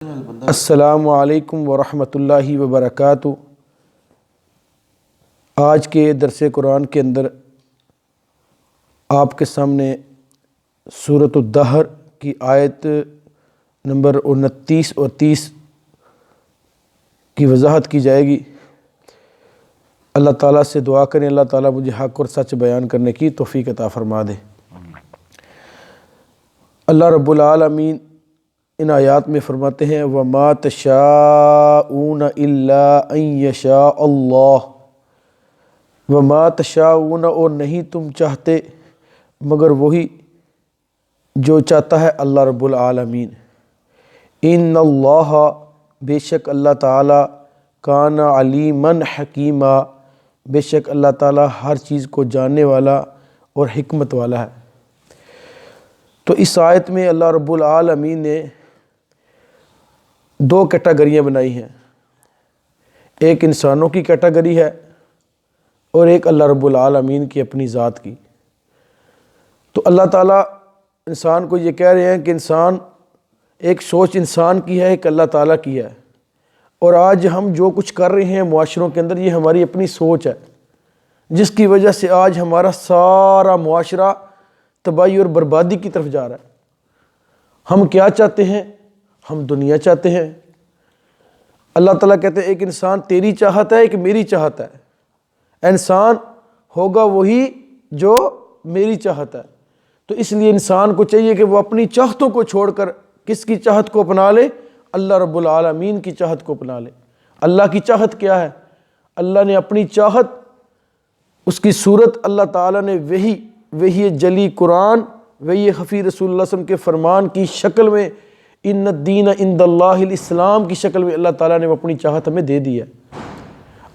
السلام علیکم ورحمۃ اللہ وبرکاتہ۔ آج کے درس قرآن کے اندر آپ کے سامنے سورۃ الدہر کی آیت نمبر 29 اور 30 کی وضاحت کی جائے گی۔ اللہ تعالیٰ سے دعا کریں اللہ تعالیٰ مجھے حق اور سچ بیان کرنے کی توفیق عطا فرما دے۔ اللہ رب العالمین ان آیات میں فرماتے ہیں وَمَا تَشَاءُونَ إِلَّا أَن يَشَاءَ اللَّهُ، وَمَا تَشَاءُونَ، اور نہیں تم چاہتے مگر وہی جو چاہتا ہے اللہ رب العالمین۔ ان اللہ، بے شک اللہ تعالیٰ، کان علیمًا حکیمًا، بے شک اللہ تعالیٰ ہر چیز کو جاننے والا اور حکمت والا ہے۔ تو اس آیت میں اللہ رب العالمین نے دو کیٹیگریاں بنائی ہیں، ایک انسانوں کی کیٹیگری ہے اور ایک اللہ رب العالمین کی اپنی ذات کی۔ تو اللہ تعالیٰ انسان کو یہ کہہ رہے ہیں کہ انسان، ایک سوچ انسان کی ہے، ایک اللہ تعالیٰ کی ہے، اور آج ہم جو کچھ کر رہے ہیں معاشروں کے اندر یہ ہماری اپنی سوچ ہے، جس کی وجہ سے آج ہمارا سارا معاشرہ تباہی اور بربادی کی طرف جا رہا ہے۔ ہم کیا چاہتے ہیں؟ ہم دنیا چاہتے ہیں۔ اللہ تعالیٰ کہتے ہیں ایک انسان تیری چاہت ہے، ایک میری چاہت ہے۔ انسان ہوگا وہی جو میری چاہت ہے۔ تو اس لیے انسان کو چاہیے کہ وہ اپنی چاہتوں کو چھوڑ کر کس کی چاہت کو اپنا لے؟ اللہ رب العالمین کی چاہت کو اپنا لے۔ اللہ کی چاہت کیا ہے؟ اللہ نے اپنی چاہت، اس کی صورت اللہ تعالیٰ نے وحی جلی قرآن، وحی خفی رسول اللہ صلی اللہ علیہ وسلم کے فرمان کی شکل میں، ان الدین عند اللہ الاسلام کی شکل میں اللہ تعالیٰ نے اپنی چاہت ہمیں دے دی ہے۔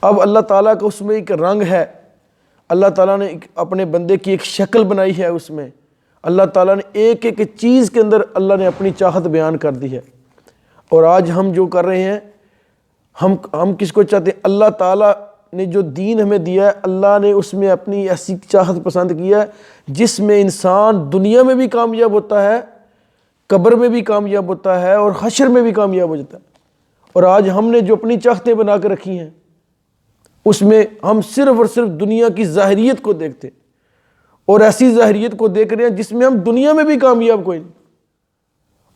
اب اللہ تعالیٰ کا اس میں ایک رنگ ہے، اللہ تعالیٰ نے اپنے بندے کی ایک شکل بنائی ہے، اس میں اللہ تعالیٰ نے ایک ایک چیز کے اندر اللہ نے اپنی چاہت بیان کر دی ہے۔ اور آج ہم جو کر رہے ہیں، ہم کس کو چاہتے ہیں؟ اللہ تعالیٰ نے جو دین ہمیں دیا ہے، اللہ نے اس میں اپنی ایسی چاہت پسند کیا ہے جس میں انسان دنیا میں بھی کامیاب ہوتا ہے، قبر میں بھی کامیاب ہوتا ہے اور حشر میں بھی کامیاب ہو جاتا ہے۔ اور آج ہم نے جو اپنی چاہتیں بنا کے رکھی ہیں، اس میں ہم صرف اور صرف دنیا کی ظاہریت کو دیکھتے ہیں، اور ایسی ظاہریت کو دیکھ رہے ہیں جس میں ہم دنیا میں بھی کامیاب کوئی نہیں۔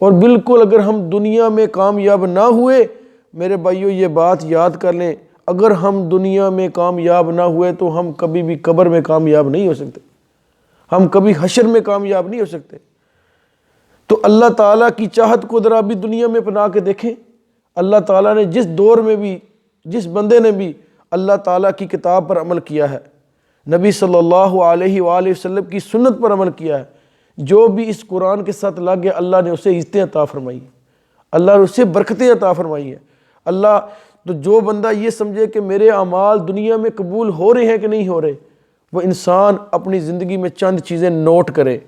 اور بالکل اگر ہم دنیا میں کامیاب نہ ہوئے، میرے بھائیوں یہ بات یاد کر لیں، اگر ہم دنیا میں کامیاب نہ ہوئے تو ہم کبھی بھی قبر میں کامیاب نہیں ہو سکتے، ہم کبھی حشر میں کامیاب نہیں ہو سکتے۔ تو اللہ تعالیٰ کی چاہت کو ذرا بھی دنیا میں اپنا کے دیکھیں۔ اللہ تعالیٰ نے جس دور میں بھی، جس بندے نے بھی اللہ تعالیٰ کی کتاب پر عمل کیا ہے، نبی صلی اللہ علیہ وآلہ وسلم کی سنت پر عمل کیا ہے، جو بھی اس قرآن کے ساتھ لگ گیا، اللہ نے اسے عزتیں عطا فرمائی ہیں، اللہ نے اسے برکتیں عطا فرمائی ہیں۔ اللہ تو جو بندہ یہ سمجھے کہ میرے اعمال دنیا میں قبول ہو رہے ہیں کہ نہیں ہو رہے، وہ انسان اپنی زندگی میں چند چیزیں نوٹ کرے۔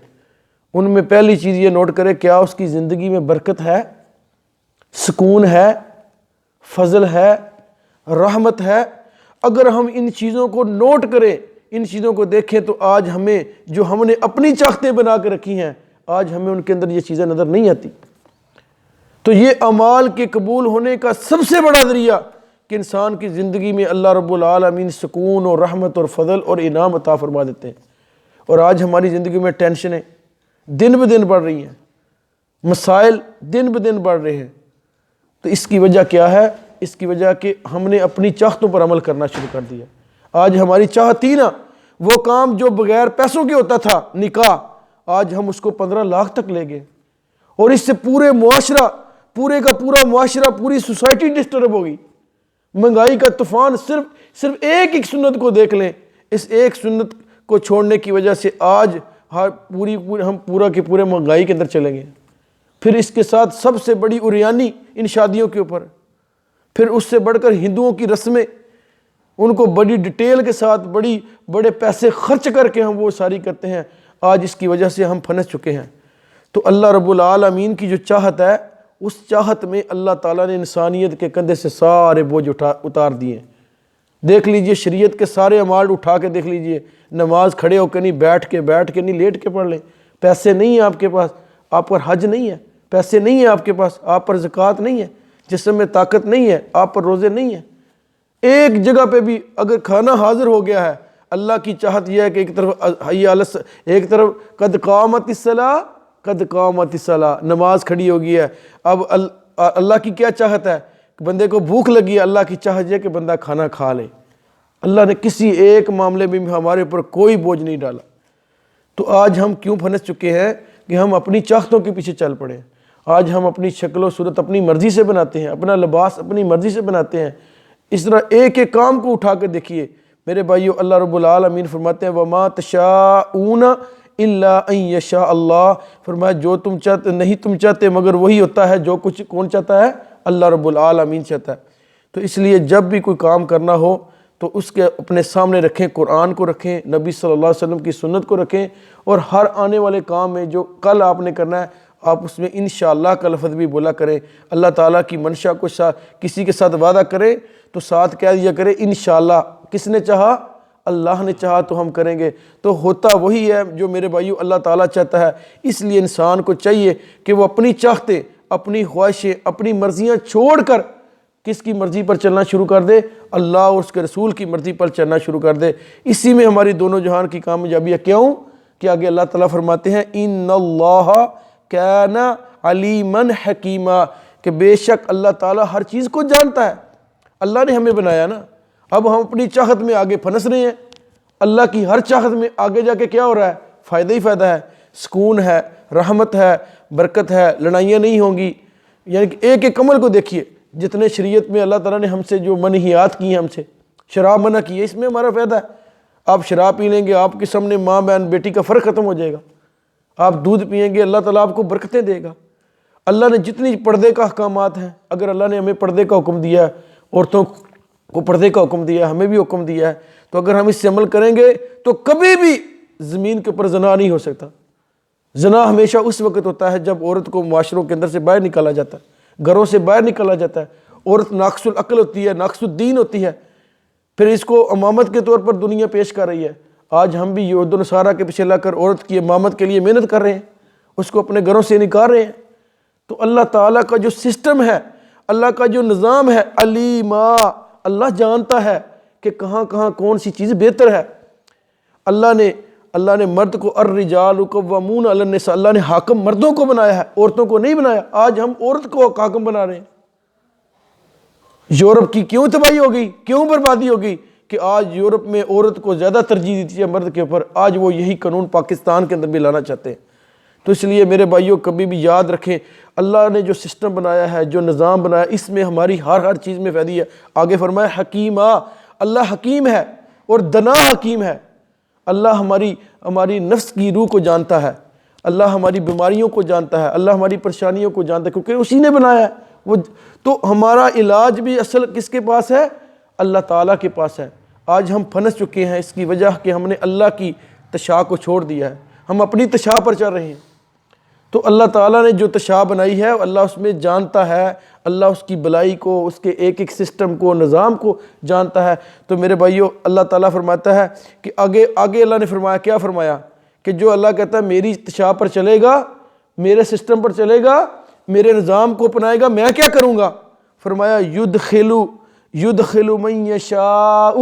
ان میں پہلی چیز یہ نوٹ کرے، کیا اس کی زندگی میں برکت ہے، سکون ہے، فضل ہے، رحمت ہے؟ اگر ہم ان چیزوں کو نوٹ کریں، ان چیزوں کو دیکھیں، تو آج ہمیں جو ہم نے اپنی چاہتیں بنا کے رکھی ہیں، آج ہمیں ان کے اندر یہ چیزیں نظر نہیں آتی۔ تو یہ اعمال کے قبول ہونے کا سب سے بڑا ذریعہ کہ انسان کی زندگی میں اللہ رب العالمین سکون اور رحمت اور فضل اور انعام عطا فرما دیتے ہیں۔ اور آج ہماری زندگی میں ٹینشنیں دن بہ دن بڑھ رہی ہیں، مسائل دن بہ دن بڑھ رہے ہیں۔ تو اس کی وجہ کیا ہے؟ اس کی وجہ کہ ہم نے اپنی چاہتوں پر عمل کرنا شروع کر دیا۔ آج ہماری چاہت تھی نا، وہ کام جو بغیر پیسوں کے ہوتا تھا، نکاح، آج ہم اس کو 15 لاکھ تک لے گئے، اور اس سے پورے معاشرہ، پورے کا پورا معاشرہ، پوری سوسائٹی ڈسٹرب ہوگی۔ مہنگائی کا طوفان، صرف ایک سنت کو دیکھ لیں، اس ایک سنت کو چھوڑنے کی وجہ سے آج ہم پورا کے پورے مہنگائی کے اندر چلیں گے۔ پھر اس کے ساتھ سب سے بڑی اریانی ان شادیوں کے اوپر، پھر اس سے بڑھ کر ہندوؤں کی رسمیں، ان کو بڑی ڈیٹیل کے ساتھ بڑے پیسے خرچ کر کے ہم وہ ساری کرتے ہیں۔ آج اس کی وجہ سے ہم پھنس چکے ہیں۔ تو اللہ رب العالمین کی جو چاہت ہے، اس چاہت میں اللہ تعالیٰ نے انسانیت کے کندھے سے سارے بوجھ اتار دیے ہیں۔ دیکھ لیجئے شریعت کے سارے اعمال اٹھا کے دیکھ لیجئے، نماز کھڑے ہو کے نہیں، بیٹھ کے نہیں، لیٹ کے پڑھ لیں۔ پیسے نہیں ہیں آپ کے پاس، آپ پر حج نہیں ہے، پیسے نہیں ہیں آپ کے پاس، آپ پر زکوٰۃ نہیں ہے، جسم میں طاقت نہیں ہے، آپ پر روزے نہیں ہیں، ایک جگہ پہ بھی اگر کھانا حاضر ہو گیا ہے، اللہ کی چاہت یہ ہے کہ ایک طرف قد قامت الصلاۃ، قد قامت الصلاۃ، نماز کھڑی ہو گئی ہے۔ اب اللہ کی کیا چاہت ہے؟ بندے کو بھوک لگی ہے، اللہ کی چاہت یہ کہ بندہ کھانا کھا لے۔ اللہ نے کسی ایک معاملے میں بھی ہمارے اوپر کوئی بوجھ نہیں ڈالا۔ تو آج ہم کیوں پھنس چکے ہیں کہ ہم اپنی چاہتوں کے پیچھے چل پڑے ہیں۔ آج ہم اپنی شکل و صورت اپنی مرضی سے بناتے ہیں، اپنا لباس اپنی مرضی سے بناتے ہیں۔ اس طرح ایک ایک کام کو اٹھا کے دیکھیے میرے بھائیو، اللہ رب العالمین فرماتے ہیں وَمَا تَشَاءُونَ إِلَّا أَن يَشَاءَ اللَّهُ، فرمایا جو تم چاہتے نہیں تم چاہتے مگر وہی ہوتا ہے جو کچھ کون چاہتا ہے؟ اللہ رب العالمین چاہتا ہے۔ تو اس لیے جب بھی کوئی کام کرنا ہو تو اس کے اپنے سامنے رکھیں، قرآن کو رکھیں، نبی صلی اللہ علیہ وسلم کی سنت کو رکھیں، اور ہر آنے والے کام میں جو کل آپ نے کرنا ہے آپ اس میں انشاءاللہ کا لفظ بھی بولا کریں۔ اللہ تعالیٰ کی منشا کو کسی کے ساتھ وعدہ کریں تو ساتھ کہہ دیا کریں انشاءاللہ، کس نے چاہا؟ اللہ نے چاہا تو ہم کریں گے۔ تو ہوتا وہی ہے جو میرے بھائیو اللہ تعالیٰ چاہتا ہے۔ اس لیے انسان کو چاہیے کہ وہ اپنی چاہتے، اپنی خواہشیں، اپنی مرضیاں چھوڑ کر کس کی مرضی پر چلنا شروع کر دے؟ اللہ اور اس کے رسول کی مرضی پر چلنا شروع کر دے۔ اسی میں ہماری دونوں جہان کی کامیابی ہے۔ کیوں کہ آگے اللہ تعالیٰ فرماتے ہیں ان اللہ کان علیما حکیما، کہ بے شک اللہ تعالیٰ ہر چیز کو جانتا ہے۔ اللہ نے ہمیں بنایا نا، اب ہم اپنی چاہت میں آگے پھنس رہے ہیں۔ اللہ کی ہر چاہت میں آگے جا کے کیا ہو رہا ہے؟ فائدہ ہی فائدہ ہے، سکون ہے، رحمت ہے، برکت ہے، لڑائیاں نہیں ہوں گی۔ یعنی کہ ایک ایک عمل کو دیکھیے، جتنے شریعت میں اللہ تعالیٰ نے ہم سے جو منہیات کی ہیں، ہم سے شراب منع کی ہے، اس میں ہمارا فائدہ ہے۔ آپ شراب پی لیں گے، آپ کے سامنے ماں بہن بیٹی کا فرق ختم ہو جائے گا۔ آپ دودھ پئیں گے، اللہ تعالیٰ آپ کو برکتیں دے گا۔ اللہ نے جتنی پردے کا احکامات ہیں، اگر اللہ نے ہمیں پردے کا حکم دیا ہے، عورتوں کو پردے کا حکم دیا ہے، ہمیں بھی حکم دیا ہے، تو اگر ہم اس سے عمل کریں گے تو کبھی بھی زمین کے اوپر زنا نہیں ہو سکتا۔ زنا ہمیشہ اس وقت ہوتا ہے جب عورت کو معاشروں کے اندر سے باہر نکالا جاتا ہے، گھروں سے باہر نکالا جاتا ہے۔ عورت ناقص العقل ہوتی ہے، ناقص الدین ہوتی ہے، پھر اس کو امامت کے طور پر دنیا پیش کر رہی ہے۔ آج ہم بھی یہود و نصارہ کے پیچھے لگ کر عورت کی امامت کے لیے محنت کر رہے ہیں، اس کو اپنے گھروں سے نکال رہے ہیں۔ تو اللہ تعالیٰ کا جو سسٹم ہے، اللہ کا جو نظام ہے، علیما، اللہ جانتا ہے کہ کہاں کہاں کون سی چیز بہتر ہے۔ اللہ نے مرد کو الرجال قوامون علی النساء، اللہ نے حاکم مردوں کو بنایا ہے، عورتوں کو نہیں بنایا۔ آج ہم عورت کو حاکم بنا رہے ہیں۔ یورپ کی کیوں تباہی ہو گئی، کیوں بربادی ہو گئی؟ کہ آج یورپ میں عورت کو زیادہ ترجیح دیتی ہے مرد کے اوپر۔ آج وہ یہی قانون پاکستان کے اندر بھی لانا چاہتے ہیں۔ تو اس لیے میرے بھائیوں کبھی بھی یاد رکھیں، اللہ نے جو سسٹم بنایا ہے، جو نظام بنایا، اس میں ہماری ہر چیز میں فائدہ ہے۔ آگے فرمایا حکیمہ، اللہ حکیم ہے اور دنا حکیم ہے۔ اللہ ہماری نفس کی روح کو جانتا ہے، اللہ ہماری بیماریوں کو جانتا ہے، اللہ ہماری پریشانیوں کو جانتا ہے، کیونکہ اسی نے بنایا ہے۔ تو ہمارا علاج بھی اصل کس کے پاس ہے؟ اللہ تعالیٰ کے پاس ہے۔ آج ہم پھنس چکے ہیں اس کی وجہ کہ ہم نے اللہ کی تشاء کو چھوڑ دیا ہے، ہم اپنی تشاء پر چل رہے ہیں۔ تو اللہ تعالیٰ نے جو تشاء بنائی ہے اللہ اس میں جانتا ہے، اللہ اس کی بلائی کو، اس کے ایک ایک سسٹم کو، نظام کو جانتا ہے۔ تو میرے بھائیو اللہ تعالیٰ فرماتا ہے کہ آگے اللہ نے فرمایا، کیا فرمایا؟ کہ جو اللہ کہتا ہے میری تشاء پر چلے گا، میرے سسٹم پر چلے گا، میرے نظام کو اپنائے گا، میں کیا کروں گا؟ فرمایا یدخل من یشاء،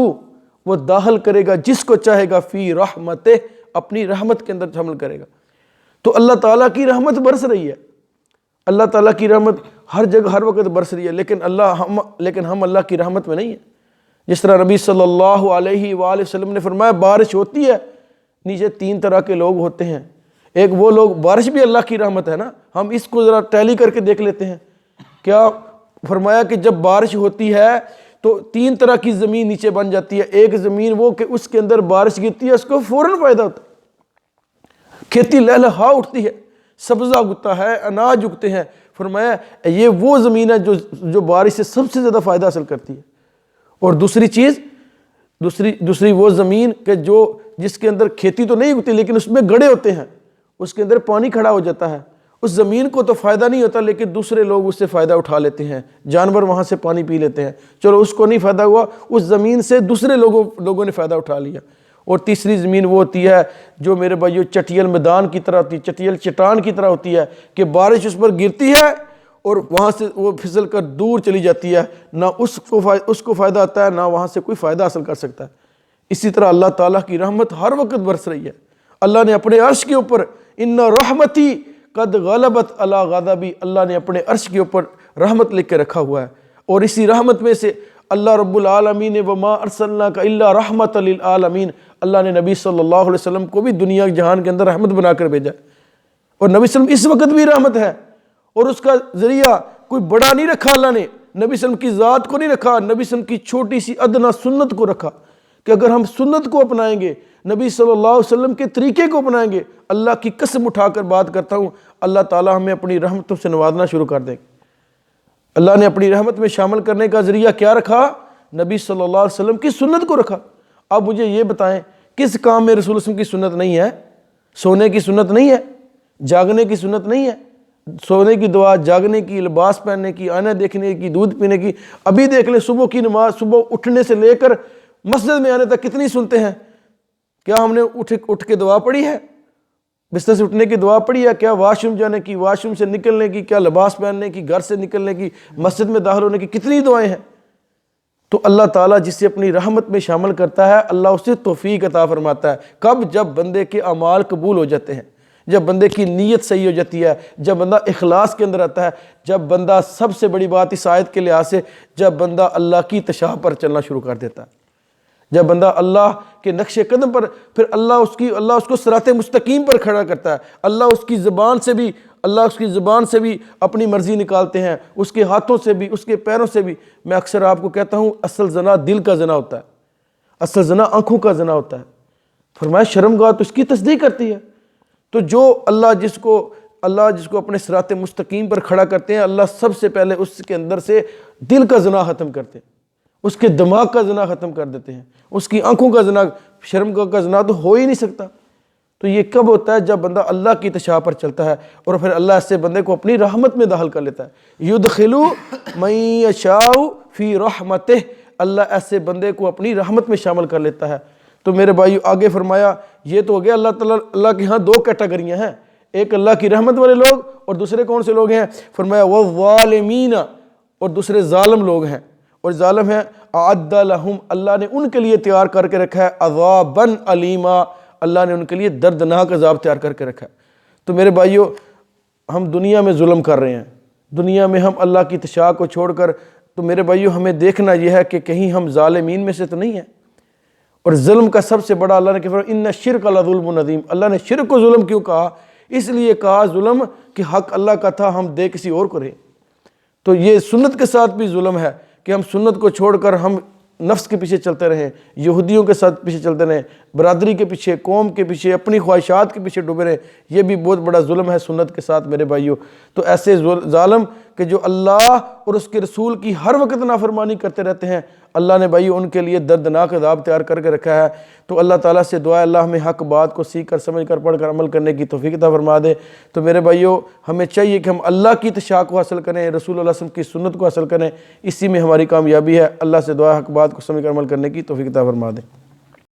وہ داخل کرے گا جس کو چاہے گا، فی رحمتہ، اپنی رحمت کے اندر شامل کرے گا۔ تو اللہ تعالیٰ کی رحمت برس رہی ہے، اللہ تعالیٰ کی رحمت ہر جگہ ہر وقت برس رہی ہے، لیکن ہم اللہ کی رحمت میں نہیں ہیں۔ جس طرح نبی صلی اللہ علیہ وآلہ وسلم نے فرمایا بارش ہوتی ہے، نیچے 3 طرح کے لوگ ہوتے ہیں۔ ایک وہ لوگ، بارش بھی اللہ کی رحمت ہے نا، ہم اس کو ذرا ٹیلی کر کے دیکھ لیتے ہیں۔ کیا فرمایا کہ جب بارش ہوتی ہے تو 3 طرح کی زمین نیچے بن جاتی ہے۔ ایک زمین وہ کہ اس کے اندر بارش گرتی ہے، اس کو فوراً فائدہ ہوتا ہے، کھیتی لہلہا اٹھتی ہے، سبزہ اگتا ہے، اناج اگتے ہیں۔ فرمایا یہ وہ زمین ہے جو بارش سے سب سے زیادہ فائدہ حاصل کرتی ہے۔ اور دوسری وہ زمین کہ جس کے اندر کھیتی تو نہیں اگتی لیکن اس میں گڑھے ہوتے ہیں، اس کے اندر پانی کھڑا ہو جاتا ہے، اس زمین کو تو فائدہ نہیں ہوتا لیکن دوسرے لوگ اس سے فائدہ اٹھا لیتے ہیں، جانور وہاں سے پانی پی لیتے ہیں، چلو اس کو نہیں فائدہ ہوا، اس زمین سے دوسرے لوگوں نے فائدہ اٹھا لیا۔ اور تیسری زمین وہ ہوتی ہے جو میرے بھائیو چٹیل میدان کی طرح ہوتی ہے، چٹیل چٹان کی طرح ہوتی ہے کہ بارش اس پر گرتی ہے اور وہاں سے وہ پھسل کر دور چلی جاتی ہے، نہ اس کو فائدہ آتا ہے، نہ وہاں سے کوئی فائدہ حاصل کر سکتا ہے۔ اسی طرح اللہ تعالیٰ کی رحمت ہر وقت برس رہی ہے۔ اللہ نے اپنے عرش کے اوپر ان رحمتی قد غلبت علی غضبی، اللہ نے اپنے عرش کے اوپر رحمت لکھ کے رکھا ہوا ہے، اور اسی رحمت میں سے اللہ رب العالمین نے وما ارسلناک الا رحمت للعالمین، اللہ نے نبی صلی اللہ علیہ وسلم کو بھی دنیا جہان کے اندر رحمت بنا کر بھیجا ہے، اور نبی صلی اللہ علیہ وسلم اس وقت بھی رحمت ہے، اور اس کا ذریعہ کوئی بڑا نہیں رکھا اللہ نے، نبی صلی اللہ علیہ وسلم کی ذات کو نہیں رکھا، نبی صلی اللہ علیہ وسلم کی چھوٹی سی ادنا سنت کو رکھا کہ اگر ہم سنت کو اپنائیں گے، نبی صلی اللہ علیہ وسلم کے طریقے کو اپنائیں گے، اللہ کی قسم اٹھا کر بات کرتا ہوں، اللہ تعالیٰ ہمیں اپنی رحمتوں سے نوازنا شروع کر دیں گے۔ اللہ نے اپنی رحمت میں شامل کرنے کا ذریعہ کیا رکھا؟ نبی صلی اللہ علیہ وسلم کی سنت کو رکھا۔ اب مجھے یہ بتائیں کس کام میں رسول اللہ علیہ وسلم کی سنت نہیں ہے؟ سونے کی سنت نہیں ہے، جاگنے کی سنت نہیں ہے، سونے کی دعا، جاگنے کی، لباس پہننے کی، آئینہ دیکھنے کی، دودھ پینے کی۔ ابھی دیکھ لیں صبح کی نماز، صبح اٹھنے سے لے کر مسجد میں آنے تک کتنی سنتے ہیں؟ کیا ہم نے اٹھ کے دعا پڑھی ہے؟ بستر سے اٹھنے کی دعا پڑھی ہے؟ کیا واش روم جانے کی، واش روم سے نکلنے کی، کیا لباس پہننے کی، گھر سے نکلنے کی، مسجد میں داخل ہونے کی کتنی دعائیں ہیں؟ تو اللہ تعالیٰ جسے اپنی رحمت میں شامل کرتا ہے، اللہ اسے توفیق عطا فرماتا ہے۔ کب؟ جب بندے کے اعمال قبول ہو جاتے ہیں، جب بندے کی نیت صحیح ہو جاتی ہے، جب بندہ اخلاص کے اندر آتا ہے، جب بندہ، سب سے بڑی بات اس آیت کے لحاظ سے، جب بندہ اللہ کی تشاء پر چلنا شروع کر دیتا ہے، جب بندہ اللہ کے نقش قدم پر، پھر اللہ اس کو صراط مستقیم پر کھڑا کرتا ہے۔ اللہ اس کی زبان سے بھی اپنی مرضی نکالتے ہیں، اس کے ہاتھوں سے بھی، اس کے پیروں سے بھی۔ میں اکثر آپ کو کہتا ہوں اصل زنا دل کا زنا ہوتا ہے، اصل زنا آنکھوں کا زنا ہوتا ہے۔ فرمایا شرمگاہ تو اس کی تصدیق کرتی ہے۔ تو جو اللہ جس کو اپنے صراط مستقیم پر کھڑا کرتے ہیں، اللہ سب سے پہلے اس کے اندر سے دل کا زنا ختم کرتے ہیں، اس کے دماغ کا زنا ختم کر دیتے ہیں، اس کی آنکھوں کا زنا، شرمگاہ کا زنا تو ہو ہی نہیں سکتا۔ تو یہ کب ہوتا ہے؟ جب بندہ اللہ کی تشاء پر چلتا ہے، اور پھر اللہ ایسے بندے کو اپنی رحمت میں داخل کر لیتا ہے۔ یدخل من یشاء فی رحمتہ، اللہ ایسے بندے کو اپنی رحمت میں شامل کر لیتا ہے۔ تو میرے بھائیو آگے فرمایا، یہ تو ہو گیا اللہ کے ہاں دو کیٹیگریاں ہیں، ایک اللہ کی رحمت والے لوگ، اور دوسرے کون سے لوگ ہیں؟ فرمایا والظالمین، اور دوسرے ظالم لوگ ہیں، اور ظالم ہیں اعد لہم، اللہ نے ان کے لیے تیار کر کے رکھا ہے عذابا علیما، اللہ نے ان کے لیے دردناک عذاب تیار کر کے رکھا ہے۔ تو میرے بھائیو ہم دنیا میں ظلم کر رہے ہیں، دنیا میں ہم اللہ کی تشاء کو چھوڑ کر، تو میرے بھائیو ہمیں دیکھنا یہ ہے کہ کہیں ہم ظالمین میں سے تو نہیں ہیں۔ اور ظلم کا سب سے بڑا اللہ نے کہا ان الشرک لظلم عظیم، اللہ نے شرک کو ظلم کیوں کہا؟ اس لیے کہا ظلم کہ حق اللہ کا تھا، ہم دے کسی اور کو رہے۔ تو یہ سنت کے ساتھ بھی ظلم ہے کہ ہم سنت کو چھوڑ کر ہم نفس کے پیچھے چلتے رہیں، یہودیوں کے ساتھ پیچھے چلتے رہیں، برادری کے پیچھے، قوم کے پیچھے، اپنی خواہشات کے پیچھے ڈوبے رہیں، یہ بھی بہت بڑا ظلم ہے سنت کے ساتھ میرے بھائیوں۔ تو ایسے ظالم کہ جو اللہ اور اس کے رسول کی ہر وقت نافرمانی کرتے رہتے ہیں، اللہ نے بھائیو ان کے لیے دردناک عذاب تیار کر کے رکھا ہے۔ تو اللہ تعالیٰ سے دعا ہے اللہ ہمیں حق بات کو سیکھ کر، سمجھ کر، پڑھ کر عمل کرنے کی توفیق عطا فرما دے۔ تو میرے بھائیو ہمیں چاہیے کہ ہم اللہ کی تشاء کو حاصل کریں، رسول اللہ صلی اللہ علیہ وسلم کی سنت کو حاصل کریں، اسی میں ہماری کامیابی ہے۔ اللہ سے دعا ہے حق بات کو سمجھ کر عمل کرنے کی توفیق عطا فرما دے۔